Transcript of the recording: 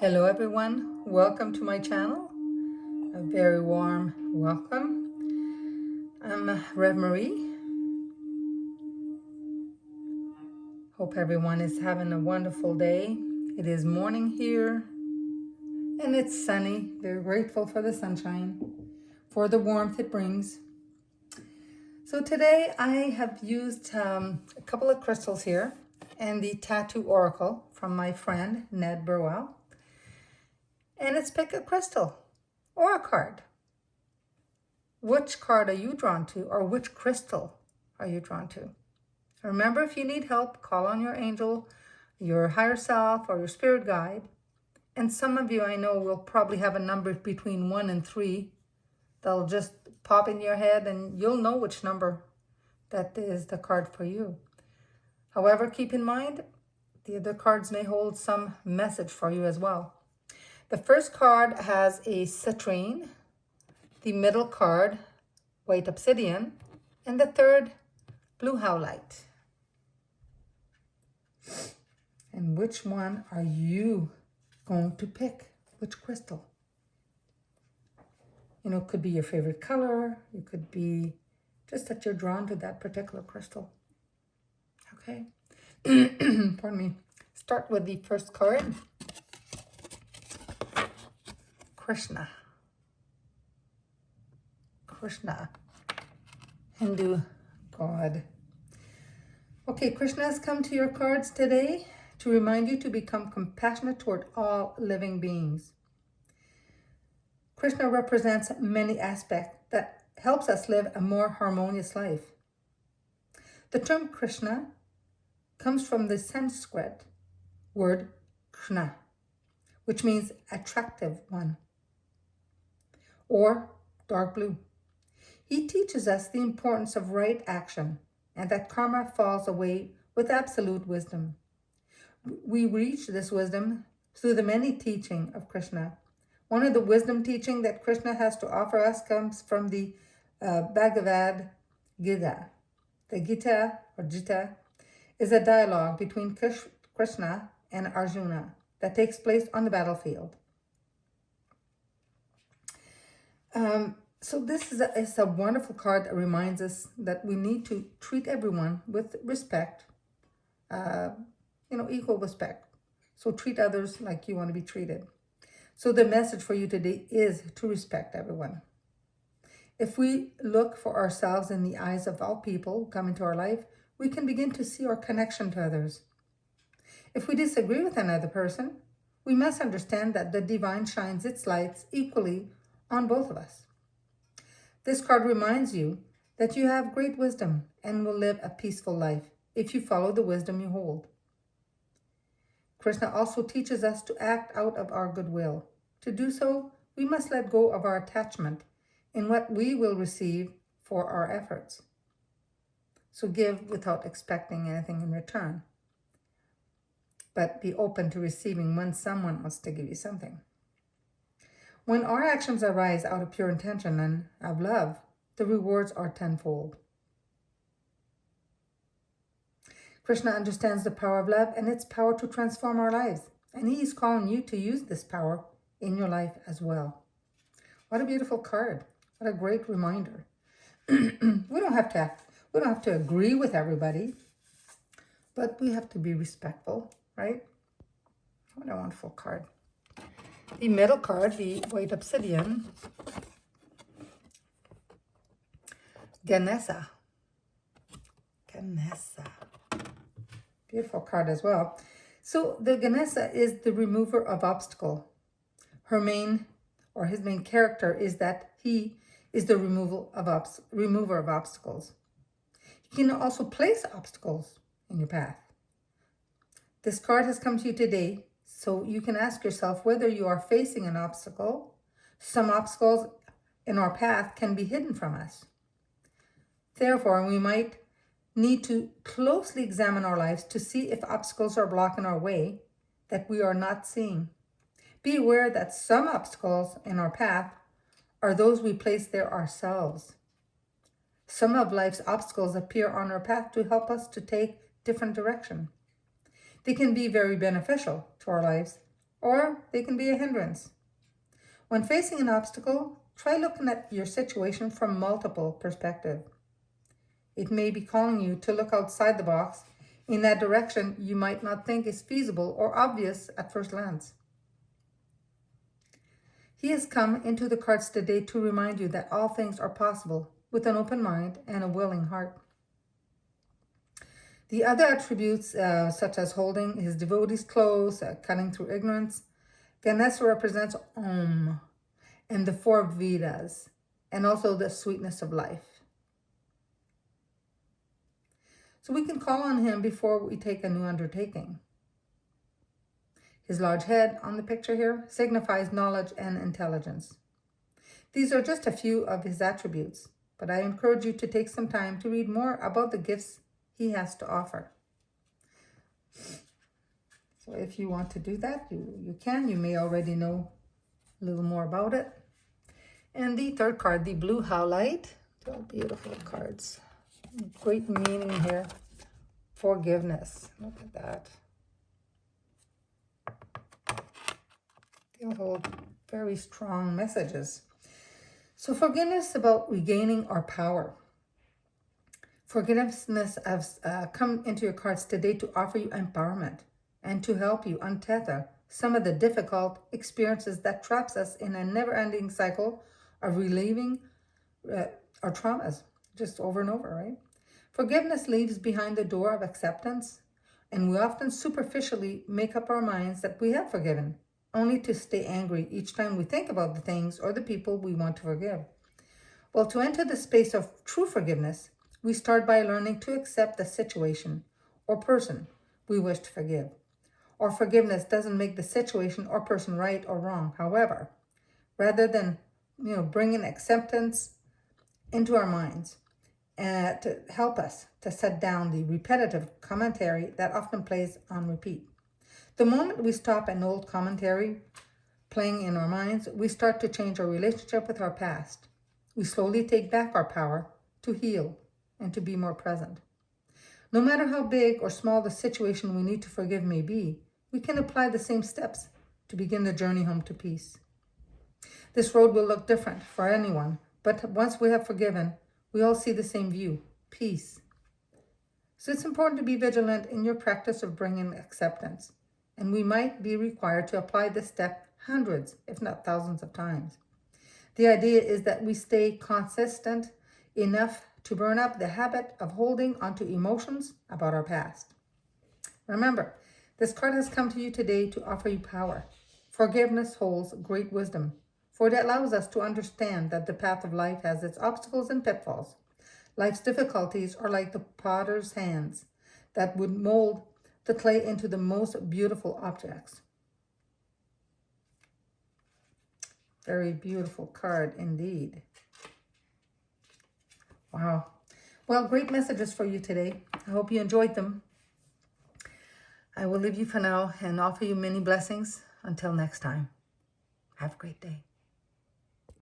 Hello everyone, welcome to my channel. A very warm welcome. I'm Rev Marie. Hope everyone is having a wonderful day. It is morning here and it's sunny. Very grateful for the sunshine, for the warmth it brings. So today I have used a couple of crystals here and the Tattoo Oracle from my friend Ned Burwell. And it's pick a crystal or a card. Which card are you drawn to, or which crystal are you drawn to? Remember, if you need help, call on your angel, your higher self, or your spirit guide. And some of you I know will probably have a number between 1 and 3 that'll just pop in your head and you'll know which number that is the card for you. However, keep in mind, the other cards may hold some message for you as well. The first card has a citrine, the middle card, white obsidian, and the third, blue howlite. And which one are you going to pick? Which crystal? You know, it could be your favorite color. It could be just that you're drawn to that particular crystal. Okay. Pardon me. Start with the first card. Krishna. Krishna, Hindu god. Okay, Krishna has come to your cards today to remind you to become compassionate toward all living beings. Krishna represents many aspects that helps us live a more harmonious life. The term Krishna comes from the Sanskrit word Krishna, which means attractive one, or dark blue. He teaches us the importance of right action and that karma falls away with absolute wisdom. We reach this wisdom through the many teaching of Krishna. One of the wisdom teaching that Krishna has to offer us comes from the Bhagavad Gita. The Gita, or Gita, is a dialogue between Krishna and Arjuna that takes place on the battlefield. So this is a wonderful card that reminds us that we need to treat everyone with respect, equal respect. So treat others like you want to be treated. So the message for you today is to respect everyone. If we look for ourselves in the eyes of all people who come into our life, we can begin to see our connection to others. If we disagree with another person, we must understand that the divine shines its lights equally on both of us. This card reminds you that you have great wisdom and will live a peaceful life if you follow the wisdom you hold. Krishna also teaches us to act out of our goodwill. To do so, we must let go of our attachment in what we will receive for our efforts. So give without expecting anything in return, but be open to receiving when someone wants to give you something. When our actions arise out of pure intention and of love, the rewards are tenfold. Krishna understands the power of love and its power to transform our lives. And he is calling you to use this power in your life as well. What a beautiful card. What a great reminder. We don't have to agree with everybody, but we have to be respectful, right? What a wonderful card. The middle card, the white obsidian, Ganesha. Ganesha. Beautiful card as well. So the Ganesha is the remover of obstacle. His main character is that he is the remover of obstacles. He can also place obstacles in your path. This card has come to you today, so you can ask yourself whether you are facing an obstacle. Some obstacles in our path can be hidden from us. Therefore, we might need to closely examine our lives to see if obstacles are blocking our way that we are not seeing. Be aware that some obstacles in our path are those we place there ourselves. Some of life's obstacles appear on our path to help us to take different direction. They can be very beneficial to our lives, or they can be a hindrance. When facing an obstacle, try looking at your situation from multiple perspectives. It may be calling you to look outside the box in that direction you might not think is feasible or obvious at first glance. He has come into the cards today to remind you that all things are possible with an open mind and a willing heart. The other attributes, such as holding his devotees close, cutting through ignorance, Ganesha represents Om and the four Vedas, and also the sweetness of life. So we can call on him before we take a new undertaking. His large head on the picture here signifies knowledge and intelligence. These are just a few of his attributes, but I encourage you to take some time to read more about the gifts he has to offer. So if you want to do that, you can. You may already know a little more about it. And the third card, the blue howlite. They're all beautiful cards. Great meaning here. Forgiveness. Look at that. They hold very strong messages. So forgiveness is about regaining our power. Forgiveness has come into your cards today to offer you empowerment and to help you untether some of the difficult experiences that traps us in a never-ending cycle of reliving our traumas just over and over, right? Forgiveness leaves behind the door of acceptance, and we often superficially make up our minds that we have forgiven, only to stay angry each time we think about the things or the people we want to forgive. Well, to enter the space of true forgiveness, we start by learning to accept the situation or person we wish to forgive. Or forgiveness doesn't make the situation or person right or wrong. However, rather than bringing acceptance into our minds and to help us to set down the repetitive commentary that often plays on repeat. The moment we stop an old commentary playing in our minds, we start to change our relationship with our past. We slowly take back our power to heal and to be more present. No matter how big or small the situation we need to forgive may be, we can apply the same steps to begin the journey home to peace. This road will look different for anyone, but once we have forgiven, we all see the same view, peace. So it's important to be vigilant in your practice of bringing acceptance, and we might be required to apply this step hundreds, if not thousands of times. The idea is that we stay consistent enough to burn up the habit of holding onto emotions about our past. Remember, this card has come to you today to offer you power. Forgiveness holds great wisdom, for it allows us to understand that the path of life has its obstacles and pitfalls. Life's difficulties are like the potter's hands that would mold the clay into the most beautiful objects. Very beautiful card indeed. Wow. Well, great messages for you today. I hope you enjoyed them. I will leave you for now and offer you many blessings. Until next time, have a great day.